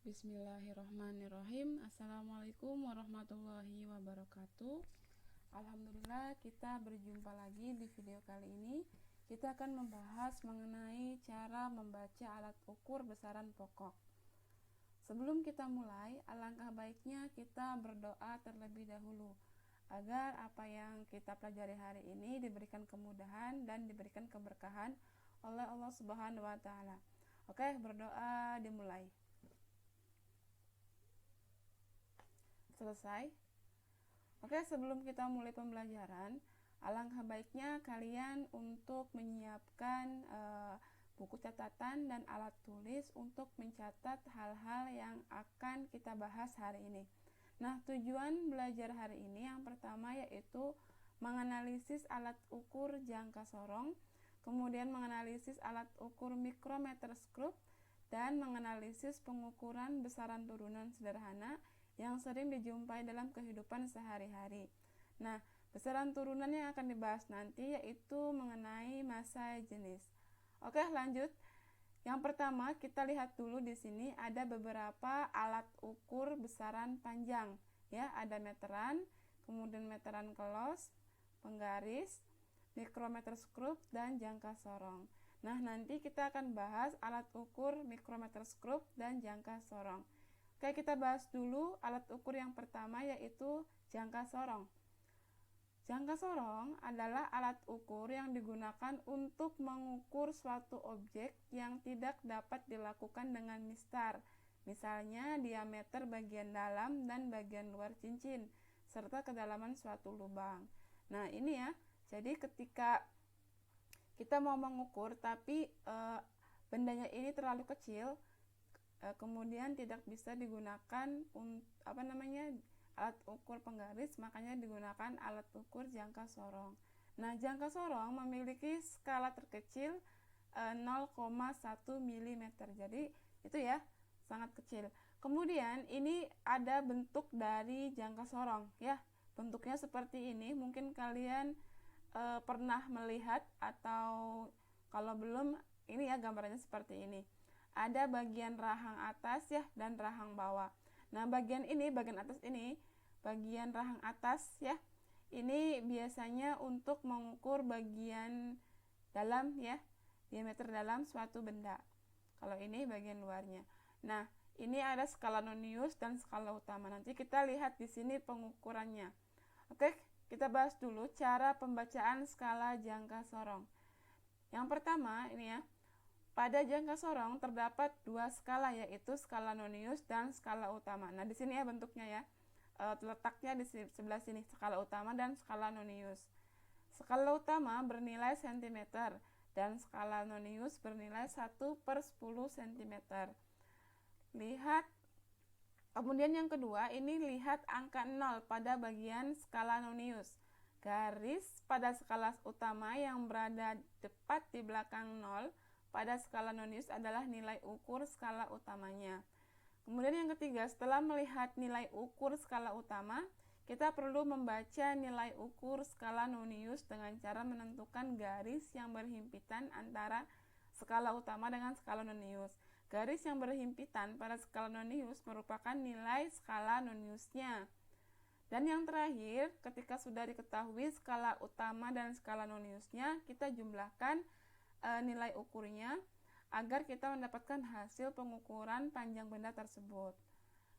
Bismillahirrahmanirrahim. Assalamualaikum warahmatullahi wabarakatuh. Alhamdulillah, kita berjumpa lagi di video kali ini. Kita akan membahas mengenai cara membaca alat ukur besaran pokok. Sebelum kita mulai, alangkah baiknya kita berdoa terlebih dahulu agar apa yang kita pelajari hari ini diberikan kemudahan dan diberikan keberkahan oleh Allah Subhanahu wa taala. Oke, berdoa dimulai. Selesai. Oke, sebelum kita mulai pembelajaran, alangkah baiknya kalian untuk menyiapkan buku catatan dan alat tulis untuk mencatat hal-hal yang akan kita bahas hari ini. Nah, tujuan belajar hari ini yang pertama yaitu menganalisis alat ukur jangka sorong, kemudian menganalisis alat ukur mikrometer skrup, dan menganalisis pengukuran besaran turunan sederhana yang sering dijumpai dalam kehidupan sehari-hari. Nah, besaran turunan yang akan dibahas nanti yaitu mengenai massa jenis. Oke, lanjut. Yang pertama, kita lihat dulu di sini ada beberapa alat ukur besaran panjang. Ya, ada meteran, kemudian meteran kelos, penggaris, mikrometer skrup, dan jangka sorong. Nah, nanti kita akan bahas alat ukur mikrometer skrup dan jangka sorong. Oke, kita bahas dulu alat ukur yang pertama yaitu jangka sorong. Jangka sorong adalah alat ukur yang digunakan untuk mengukur suatu objek yang tidak dapat dilakukan dengan mistar. Misalnya diameter bagian dalam dan bagian luar cincin, serta kedalaman suatu lubang. Nah, ini ya. Jadi ketika kita mau mengukur tapi bendanya ini terlalu kecil, kemudian tidak bisa digunakan alat ukur penggaris, makanya digunakan alat ukur jangka sorong. Nah, jangka sorong memiliki skala terkecil 0,1 mm. Jadi itu ya, sangat kecil. Kemudian ini ada bentuk dari jangka sorong ya. Bentuknya seperti ini. Mungkin kalian pernah melihat, atau kalau belum, ini ya gambarannya seperti ini. Ada bagian rahang atas ya dan rahang bawah. Nah, bagian atas ini, bagian rahang atas ya, ini biasanya untuk mengukur bagian dalam ya, diameter dalam suatu benda. Kalau ini bagian luarnya. Nah, ini ada skala nonius dan skala utama. Nanti kita lihat di sini pengukurannya. Oke, kita bahas dulu cara pembacaan skala jangka sorong. Yang pertama ini ya. Pada jangka sorong terdapat dua skala, yaitu skala nonius dan skala utama. Nah, di sini ya bentuknya ya. Letaknya di sebelah sini, skala utama dan skala nonius. Skala utama bernilai cm dan skala nonius bernilai 1/10 cm. Lihat. Kemudian yang kedua, ini lihat angka 0 pada bagian skala nonius. Garis pada skala utama yang berada tepat di belakang 0 pada skala nonius adalah nilai ukur skala utamanya. Kemudian yang ketiga, setelah melihat nilai ukur skala utama, kita perlu membaca nilai ukur skala nonius dengan cara menentukan garis yang berhimpitan antara skala utama dengan skala nonius. Garis yang berhimpitan pada skala nonius merupakan nilai skala noniusnya. Dan yang terakhir, ketika sudah diketahui skala utama dan skala noniusnya, kita jumlahkan nilai ukurnya agar kita mendapatkan hasil pengukuran panjang benda tersebut.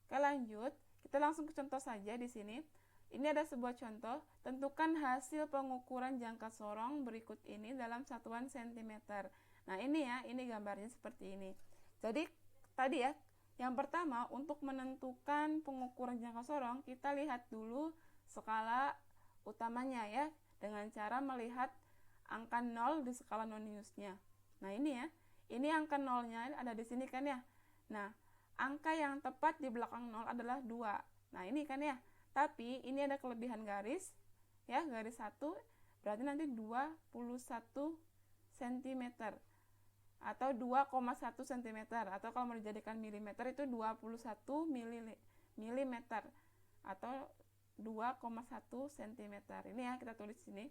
Oke, lanjut. Kita langsung ke contoh saja di sini. Ini ada sebuah contoh. Tentukan hasil pengukuran jangka sorong berikut ini dalam satuan cm. Nah, ini ya, ini gambarnya seperti ini. Jadi tadi ya, yang pertama untuk menentukan pengukuran jangka sorong, kita lihat dulu skala utamanya ya, dengan cara melihat angka 0 di skala noniusnya. Nah, ini ya. Ini angka 0-nya ada di sini kan ya. Nah, angka yang tepat di belakang 0 adalah 2. Nah, ini kan ya. Tapi ini ada kelebihan garis. Ya, garis 1 berarti nanti 21 cm atau 2,1 cm, atau kalau mau dijadikan milimeter itu 21 mm atau 2,1 cm. Ini ya, kita tulis sini.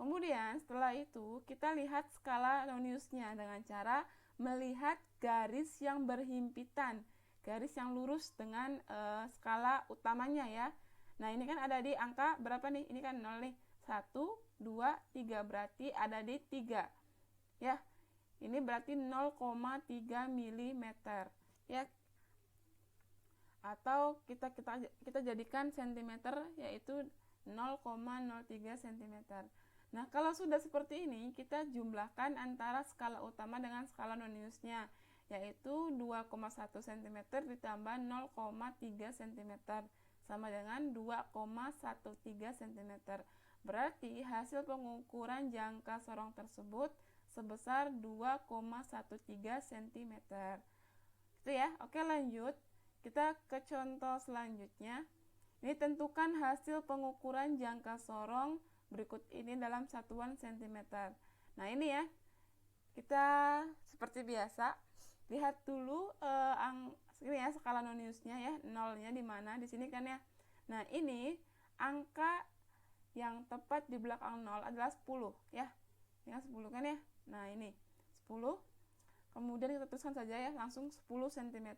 Kemudian setelah itu kita lihat skala noniusnya dengan cara melihat garis yang berhimpitan garis yang lurus dengan skala utamanya ya. Nah, ini kan ada di angka berapa nih? Ini kan 0 nih. 1, 2, 3, berarti ada di 3. Ya. Ini berarti 0,3 mm ya. Atau kita jadikan cm, yaitu 0,03 cm. Nah, kalau sudah seperti ini, kita jumlahkan antara skala utama dengan skala noniusnya, yaitu 2,1 cm ditambah 0,3 cm sama dengan 2,13 cm. Berarti hasil pengukuran jangka sorong tersebut sebesar 2,13 cm. Itu ya. Oke, lanjut. Kita ke contoh selanjutnya. Ini tentukan hasil pengukuran jangka sorong berikut ini dalam satuan cm. Nah, ini ya. Kita seperti biasa lihat dulu ini ya skala noniusnya ya, nolnya di mana? Di sini kan ya. Nah, ini angka yang tepat di belakang 0 adalah 10 ya. Ini 10 kan ya. Nah, ini 10. Kemudian kita tuliskan saja ya, langsung 10 cm.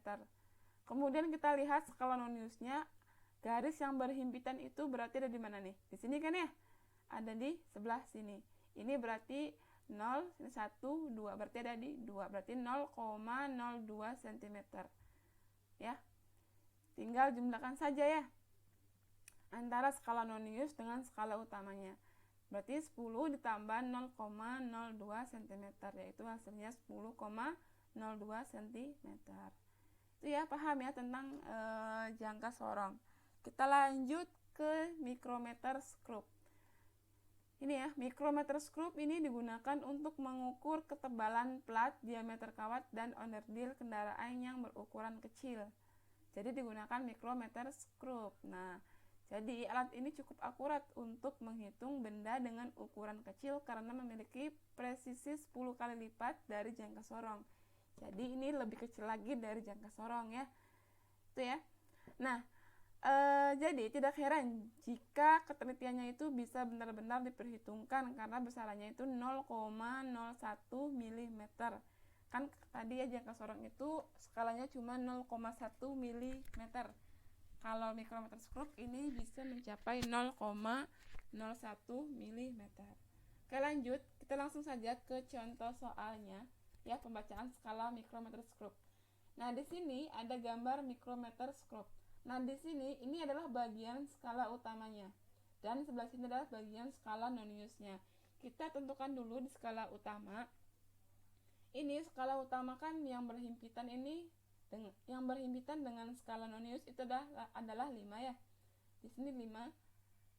Kemudian kita lihat skala noniusnya, garis yang berhimpitan itu berarti ada di mana nih? Di sini kan ya? Ada di sebelah sini. Ini berarti 0, ini 1, 2, berarti ada di 2, berarti 0,02 cm. Ya. Tinggal jumlahkan saja ya antara skala nonius dengan skala utamanya. Berarti 10 ditambah 0,02 cm, yaitu hasilnya 10,02 cm. Itu ya, paham ya tentang jangka sorong. Kita lanjut ke micrometer screw. Ini ya, micrometer screw ini digunakan untuk mengukur ketebalan plat, diameter kawat, dan onderdil kendaraan yang berukuran kecil. Jadi digunakan micrometer screw. Nah, jadi alat ini cukup akurat untuk menghitung benda dengan ukuran kecil karena memiliki presisi 10 kali lipat dari jangka sorong. Jadi ini lebih kecil lagi dari jangka sorong ya. Itu ya. Nah, jadi tidak heran jika ketelitiannya itu bisa benar-benar diperhitungkan karena besarannya itu 0,01 mm. Kan tadi ya jangka sorong itu skalanya cuma 0,1 mm. Kalau micrometer screw ini bisa mencapai 0,01 mm. Oke, lanjut. Kita langsung saja ke contoh soalnya ya, pembacaan skala micrometer screw. Nah, di sini ada gambar micrometer screw. Nah, di sini ini adalah bagian skala utamanya dan sebelah sini adalah bagian skala noniusnya. Kita tentukan dulu di skala utama. Ini skala utama kan yang berhimpitan dengan skala nonius itu adalah 5 ya. Di sini 5.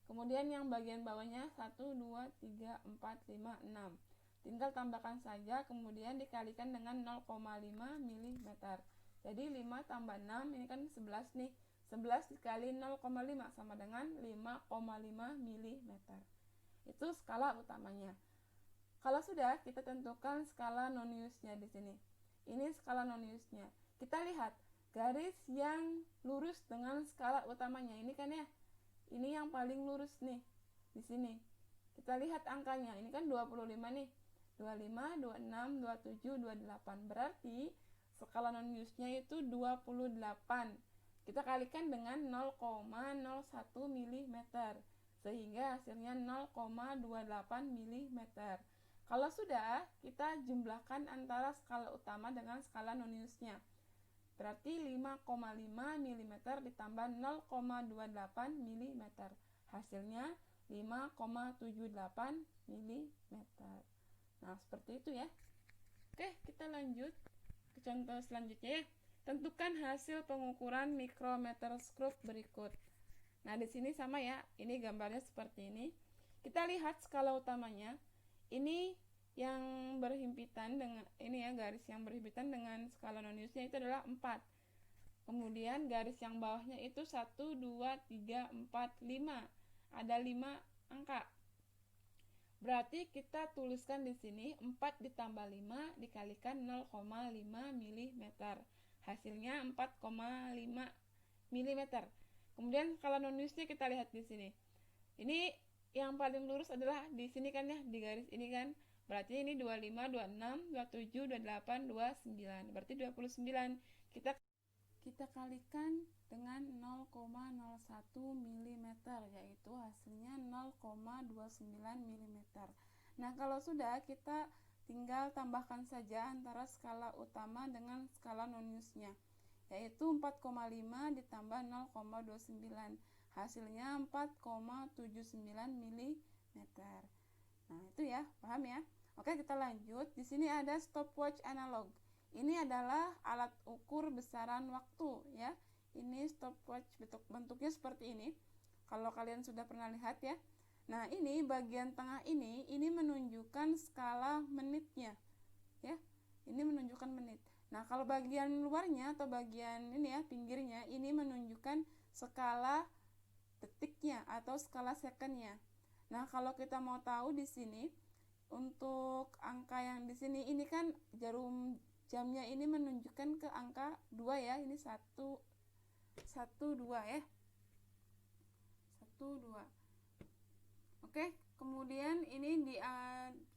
Kemudian yang bagian bawahnya 1 2 3 4 5 6. Tinggal tambahkan saja, kemudian dikalikan dengan 0,5 mm. Jadi 5 tambah 6 ini kan 11 nih. 11 dikali 0,5 sama dengan 5,5 mm. Itu skala utamanya. Kalau sudah, kita tentukan skala noniusnya di sini. Ini skala noniusnya. Kita lihat garis yang lurus dengan skala utamanya. Ini kan ya. Ini yang paling lurus nih. Di sini. Kita lihat angkanya. Ini kan 25 nih. 25, 26, 27, 28. Berarti skala noniusnya itu 28. Kita kalikan dengan 0,01 mm, sehingga hasilnya 0,28 mm. Kalau sudah, kita jumlahkan antara skala utama dengan skala noniusnya. Berarti 5,5 mm ditambah 0,28 mm. Hasilnya 5,78 mm. Nah, seperti itu ya. Oke, kita lanjut ke contoh selanjutnya ya. Tentukan hasil pengukuran micrometer screw berikut. Nah, di sini sama ya. Ini gambarnya seperti ini. Kita lihat skala utamanya. Ini yang berhimpitan dengan ini ya, garis yang berhimpitan dengan skala noniusnya itu adalah 4. Kemudian garis yang bawahnya itu 1 2 3 4 5. Ada 5 angka. Berarti kita tuliskan di sini 4 ditambah 5 dikalikan 0,5 mm. Hasilnya 4,5 mm. Kemudian skala noniusnya kita lihat di sini. Ini yang paling lurus adalah di sini kan ya, di garis ini kan. Berarti ini 25, 26, 27, 28, 29. Berarti 29. kita kalikan dengan 0,01 mm, yaitu hasilnya 0,29 mm. Nah, kalau sudah, kita tinggal tambahkan saja antara skala utama dengan skala noniusnya, yaitu 4,5 ditambah 0,29, hasilnya 4,79 mm. Nah, itu ya, paham ya? Oke, kita lanjut. Di sini ada stopwatch analog. Ini adalah alat ukur besaran waktu ya. Ini stopwatch, bentuknya seperti ini. Kalau kalian sudah pernah lihat ya. Nah, ini bagian tengah ini menunjukkan skala menitnya. Ya. Ini menunjukkan menit. Nah, kalau bagian luarnya atau bagian ini ya, pinggirnya, ini menunjukkan skala detiknya atau skala secondnya. Nah, kalau kita mau tahu di sini untuk angka yang di sini, ini kan jarum jamnya ini menunjukkan ke angka 2 ya. Ini 1 2 ya. 1 2. Oke, kemudian ini di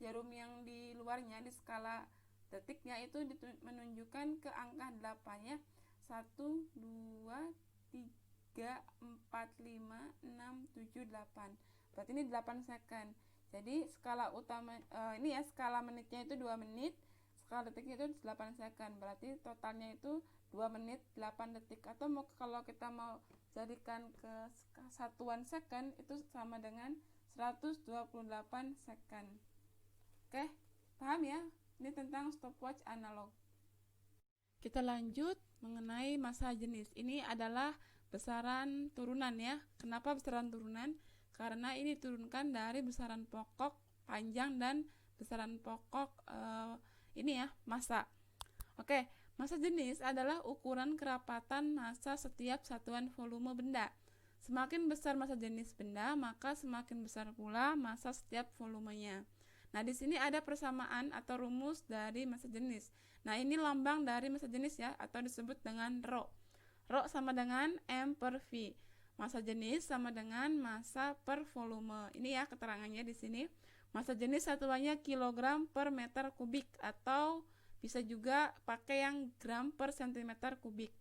jarum yang di luarnya, di skala detiknya itu menunjukkan ke angka 8 ya. 1 2 3 4 5 6 7 8. Berarti ini 8 second. Jadi skala utama ini ya, skala menitnya itu 2 menit, skala detiknya itu 8 second. Berarti totalnya itu 2 menit 8 detik. Atau kalau kita mau jadikan ke satuan second, itu sama dengan 128 second. Oke, paham ya? Ini tentang stopwatch analog. Kita lanjut mengenai massa jenis. Ini adalah besaran turunan ya. Kenapa besaran turunan? Karena ini diturunkan dari besaran pokok panjang dan besaran pokok ini ya, massa. Oke, massa jenis adalah ukuran kerapatan massa setiap satuan volume benda. Semakin besar massa jenis benda, maka semakin besar pula massa setiap volumenya. Nah, di sini ada persamaan atau rumus dari massa jenis. Nah, ini lambang dari massa jenis ya, atau disebut dengan Rho. Rho sama dengan M per V. Massa jenis sama dengan massa per volume. Ini ya keterangannya di sini. Massa jenis satuannya kilogram per meter kubik, atau bisa juga pakai yang gram per sentimeter kubik.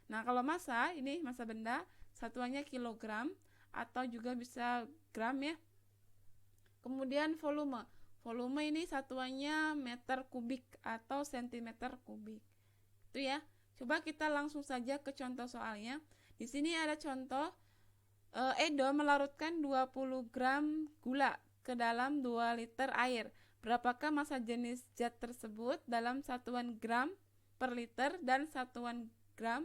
Nah, kalau massa, ini massa benda, satuannya kilogram atau juga bisa gram ya. Kemudian volume. Volume ini satuannya meter kubik atau sentimeter kubik. Itu ya. Coba kita langsung saja ke contoh soalnya. Di sini ada contoh Edo melarutkan 20 gram gula ke dalam 2 liter air. Berapakah massa jenis zat tersebut dalam satuan gram per liter dan satuan gram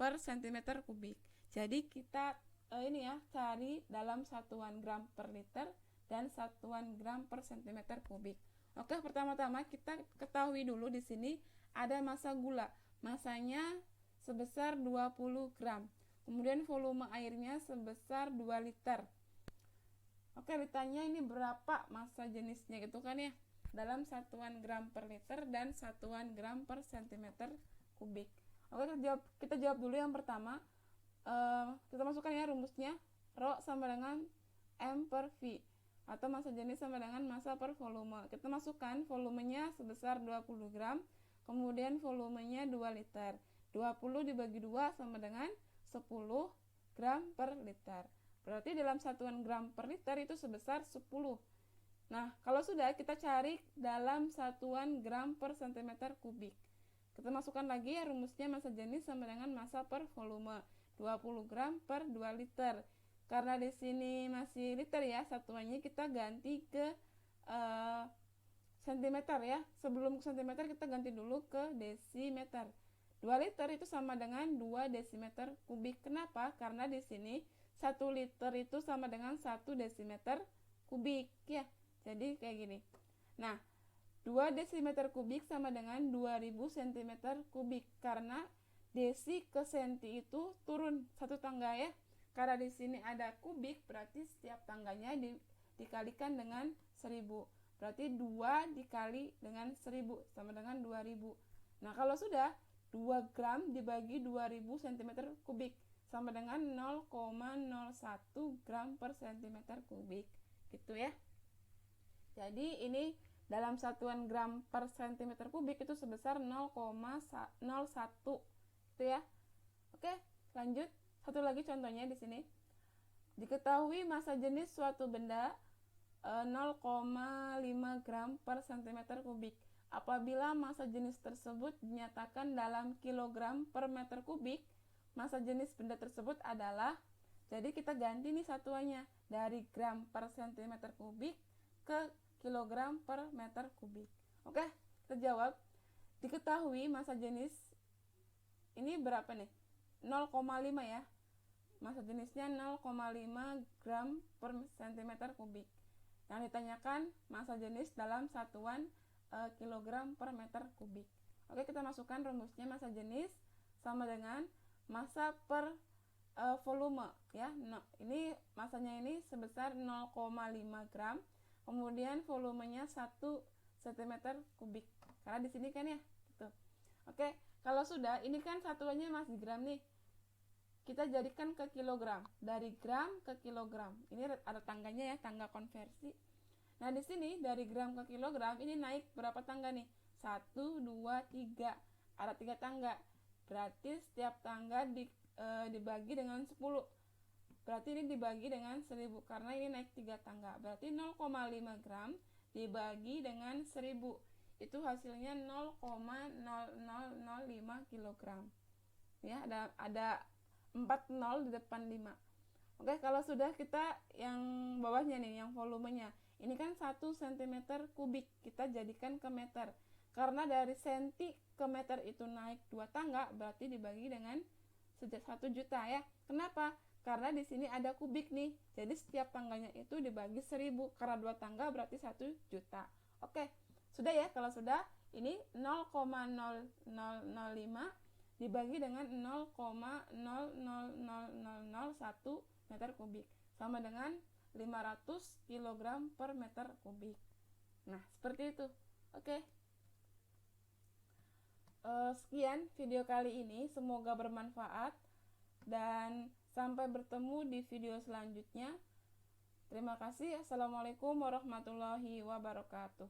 per sentimeter kubik? Jadi kita ini ya, cari dalam satuan gram per liter dan satuan gram per sentimeter kubik. Oke, pertama-tama kita ketahui dulu di sini ada massa gula. Massanya sebesar 20 gram. Kemudian volume airnya sebesar 2 liter. Oke, ditanya ini berapa massa jenisnya gitu kan ya, dalam satuan gram per liter dan satuan gram per sentimeter kubik. Oke, kita jawab dulu yang pertama. Kita masukkan ya rumusnya. Rho sama dengan M per V, atau massa jenis sama dengan massa per volume. Kita masukkan volumenya sebesar 20 gram, kemudian volumenya 2 liter. 20 dibagi 2 sama dengan 10 gram per liter. Berarti dalam satuan gram per liter itu sebesar 10. Nah, kalau sudah, kita cari dalam satuan gram per sentimeter kubik. Kita masukkan lagi ya rumusnya, massa jenis sama dengan massa per volume. 20 gram per 2 liter. Karena di sini masih liter ya, satuannya kita ganti ke sentimeter ya. Sebelum ke sentimeter kita ganti dulu ke desimeter. 2 liter itu sama dengan 2 desimeter kubik. Kenapa? Karena di sini 1 liter itu sama dengan 1 desimeter kubik ya. Jadi kayak gini. Nah, 2 desimeter kubik sama dengan 2000 cm kubik. Karena desi ke senti itu turun satu tangga ya. Karena di sini ada kubik, berarti setiap tangganya dikalikan dengan 1000. Berarti 2 dikali dengan 1000 sama dengan 2000. Nah, kalau sudah, 2 gram dibagi 2000 cm kubik sama dengan 0,01 gram per cm kubik. Gitu ya. Jadi ini dalam satuan gram per cm kubik itu sebesar 0,01. Itu ya. lanjut. Satu lagi contohnya di sini. Diketahui massa jenis suatu benda 0,5 gram per cm kubik. Apabila massa jenis tersebut dinyatakan dalam kilogram per meter kubik, massa jenis benda tersebut adalah, jadi kita ganti nih satuannya dari gram per cm kubik ke kilogram per meter kubik. Oke, kita jawab. Diketahui massa jenis ini berapa nih? 0,5 ya. Massa jenisnya 0,5 gram per cm kubik. Yang ditanyakan massa jenis dalam satuan kilogram per meter kubik. Oke, kita masukkan rumusnya. Massa jenis sama dengan massa per volume ya. Ini massanya ini sebesar 0,5 gram, kemudian volumenya 1 cm kubik. Karena di sini kan ya, gitu. Oke, kalau sudah, ini kan satuannya masih gram nih. Kita jadikan ke kilogram, dari gram ke kilogram. Ini ada tangganya ya, tangga konversi. Nah, di sini dari gram ke kilogram ini naik berapa tangga nih? 1, 2, 3. Ada 3 tangga. Berarti setiap tangga dibagi dengan 10. Berarti ini dibagi dengan 1000 karena ini naik 3 tangga. Berarti 0,5 gram dibagi dengan 1000. Itu hasilnya 0,0005 kilogram. Ya, ada 4 0 di depan 5. Oke, kalau sudah, kita yang bawahnya nih, yang volumenya. Ini kan 1 cm kubik, kita jadikan ke meter. Karena dari senti ke meter itu naik 2 tangga, berarti dibagi dengan 1 juta ya. Kenapa? Karena di sini ada kubik nih. Jadi setiap tangganya itu dibagi 1000. Karena 2 tangga berarti 1 juta. Oke, sudah ya. Kalau sudah, ini 0,0005 dibagi dengan 0,00001 meter kubik, sama dengan 500 kg per meter kubik. Nah, seperti itu. Oke. Sekian video kali ini, semoga bermanfaat dan sampai bertemu di video selanjutnya. Terima kasih. Assalamualaikum warahmatullahi wabarakatuh.